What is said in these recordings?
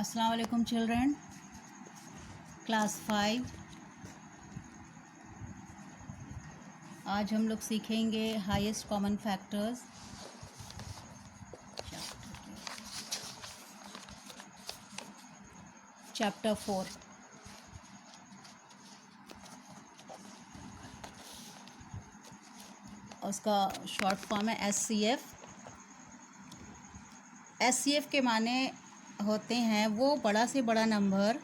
अस्सलाम वालेकुम children, class 5। आज हम लोग सीखेंगे हाईएस्ट कॉमन फैक्टर्स। चैप्टर 4। उसका शॉर्ट फॉर्म है SCF। SCF के माने होते हैं वो बड़ा से बड़ा नंबर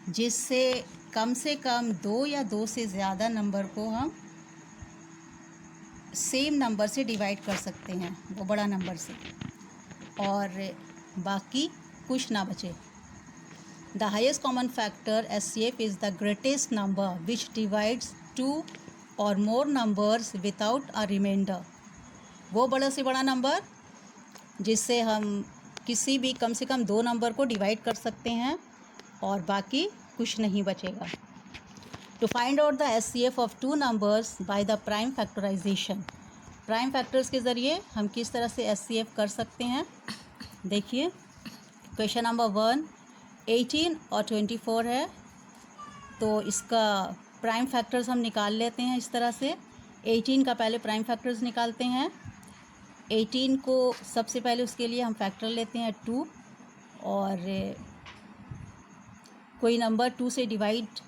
जिससे कम दो या दो से ज़्यादा नंबर को हम सेम नंबर से डिवाइड कर सकते हैं, वो बड़ा नंबर से, और बाकी कुछ ना बचे। The highest common factor SCF is the greatest number which divides two और more numbers without a remainder. वो बड़ा से बड़ा नंबर जिससे हम किसी भी कम से कम दो नंबर को डिवाइड कर सकते हैं और बाकी कुछ नहीं बचेगा। To find out the SCF of two numbers by the prime factorisation. Prime factors के ज़रिए हम किस तरह से SCF कर सकते हैं, देखिए। क्वेश्चन नंबर 1, 18 और 24 है, तो इसका प्राइम फैक्टर्स हम निकाल लेते हैं इस तरह से। 18 का पहले प्राइम फैक्टर्स निकालते हैं। 18 को सबसे पहले उसके लिए हम फैक्टर लेते हैं 2, और कोई नंबर 2 से डिवाइड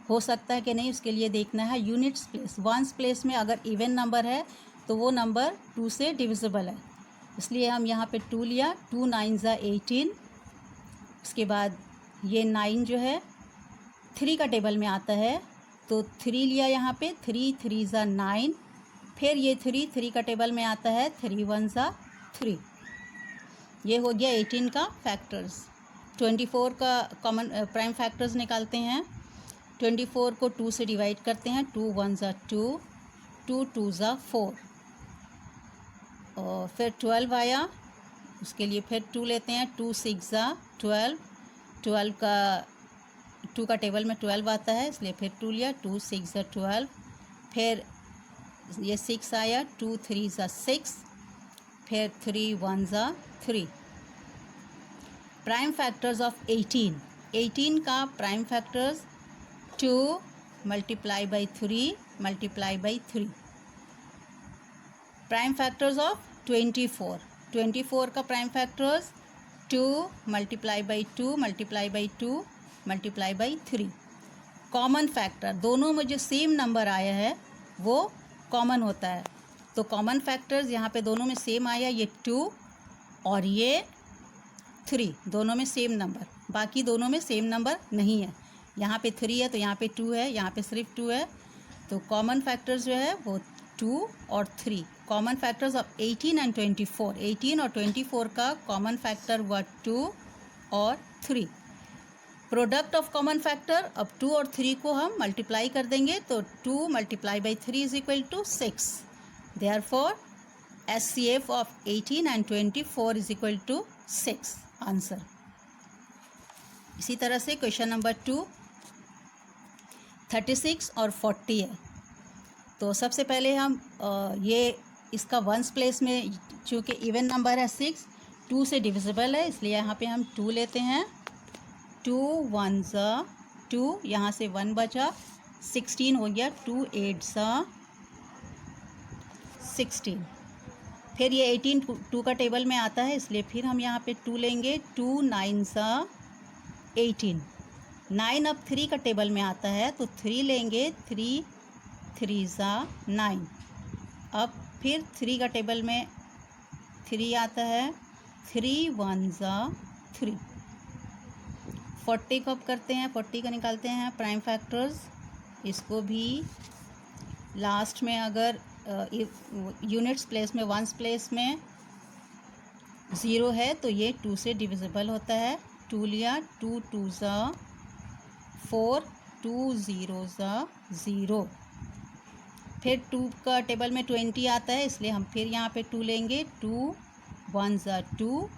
हो सकता है कि नहीं उसके लिए देखना है यूनिट्स प्लेस। वंस प्लेस में अगर इवन नंबर है तो वो नंबर 2 से डिविजिबल है, इसलिए हम यहाँ पे 2 लिया। 2 9 ज़ा 18। उसके बाद ये 9 जो है 3 का टेबल में आता है, तो 3 लिया यहाँ पे। 3 3 ज़ा 9। फिर ये 3 का टेबल में आता है। 3 1 ज़ा 3। ये हो गया 18 का फैक्टर्स। 24 का कॉमन प्राइम फैक्टर्स निकालते हैं। 24 को 2 से डिवाइड करते हैं। 2 1 ज़ा 2, 2 2 ज़ा 4, और फिर 12 आया, उसके लिए फिर 2 लेते हैं। 2 6 ज़ा 12। 12 का 2 का टेबल में 12 आता है, इसलिए फिर 2 लिया। 2 6 ज़ा 12। फिर ये 6 आया। 2 3 ज़ा 6। फिर 3 1 ज़ा 3। Prime factors of 18। 18 का prime factors 2 multiply by 3 multiply by 3। Prime factors of 24। 24 का prime factors 2 multiply by 2 multiply by 2 multiply by 3। Common factor, दोनों में जो सेम नंबर आया है वो कॉमन होता है, तो कॉमन फैक्टर्स यहाँ पे दोनों में सेम आया, ये 2 और ये 3, दोनों में सेम नंबर। बाकी दोनों में सेम नंबर नहीं है, यहाँ पे 3 है तो यहाँ पे 2 है, यहाँ पे सिर्फ 2 है, तो कॉमन फैक्टर्स जो है वो 2 और 3। Common factors of 18 and 24। 18 और 24 का कॉमन फैक्टर हुआ 2 और 3। प्रोडक्ट ऑफ कॉमन फैक्टर, अब 2 और 3 को हम मल्टीप्लाई कर देंगे, तो 2 multiply by 3 is equal to 6। Therefore SCF of 18 and 24 is equal to 6 answer. इसी तरह से क्वेश्चन नंबर 2, 36 और 40 है, तो सबसे पहले हम ये इसका वंस प्लेस में, चूँकि इवन नंबर है 6, 2 से डिविजिबल है, इसलिए यहाँ पे हम 2 लेते हैं। 2 1 ज़ा 2, यहाँ से 1 बचा, 16 हो गया। 2 8 ज़ा 16। फिर ये 18 2 का टेबल में आता है, इसलिए फिर हम यहाँ पे 2 लेंगे। 2 9 ज़ा 18। 9 अब 3 का टेबल में आता है, तो 3 लेंगे। 3 3 ज़ा 9। अब फिर 3 का टेबल में 3 आता है। 3 1 ज़ा 3। 40 को अब करते हैं, 40 का निकालते हैं प्राइम फैक्टर्स। इसको भी लास्ट में अगर यूनिट्स प्लेस में, वंस प्लेस में 0 है तो ये 2 से डिविजिबल होता है। 2 लिया। 2 2 ज़ा 4, 2 0 ज़ा 0। फिर 2 का टेबल में 20 आता है, इसलिए हम फिर यहाँ पे 2 लेंगे। 2 1 ज़ा 2,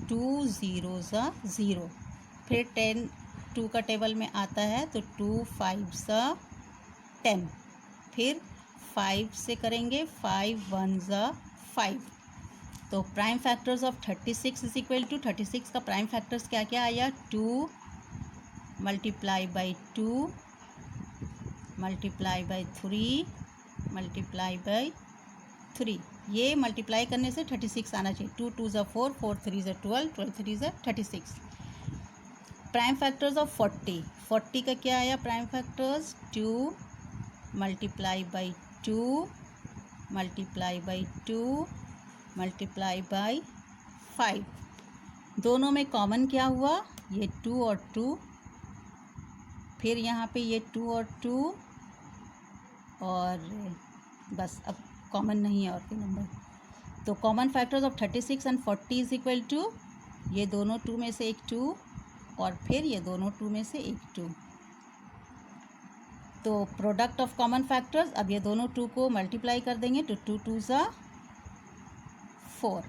2 0 ज़ा 0। फिर 10 2 का टेबल में आता है, तो 2 5 ज़ा 10। फिर 5 से करेंगे। 5 1 ज़ा 5। तो prime factors of 36 is equal to 36 का प्राइम फैक्टर्स क्या क्या आया 2 multiply by 2 multiply by 3 multiply by 3। ये मल्टीप्लाई करने से 36 आना चाहिए। 2 2 ज़ा 4 4 3 ज़ा 12 12 3 ज़ा 36। प्राइम फैक्टर्स ऑफ 40 40 का क्या आया prime factors 2 multiply by 2 multiply by 2 multiply by 5। दोनों में कॉमन क्या हुआ ये 2 और 2, फिर यहाँ पे ये 2 और 2, और बस अब कॉमन नहीं है और कोई नंबर। तो common factors of 36 and 40 is equal to ये दोनों 2 में से एक 2 और फिर ये दोनों 2 में से एक 2। तो प्रोडक्ट ऑफ कॉमन फैक्टर्स, अब ये दोनों 2 को मल्टीप्लाई कर देंगे तो 2 2 ज़ा 4।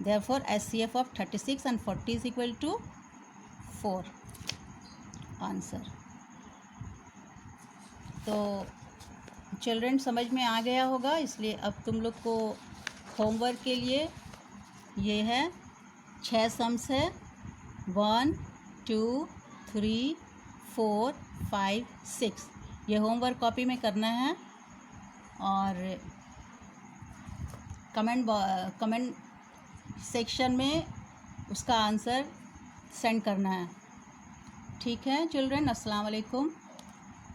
Therefore HCF of 36 and 40 is equal to 4 answer. तो चिल्ड्रन समझ में आ गया होगा, इसलिए अब तुम लोग को होमवर्क के लिए ये है 6 सम्स है 1 2 3 4 5 6। ये होमवर्क कॉपी में करना है और कमेंट सेक्शन में उसका आंसर सेंड करना है। ठीक है चिल्ड्रन, अस्सलाम वालेकुम।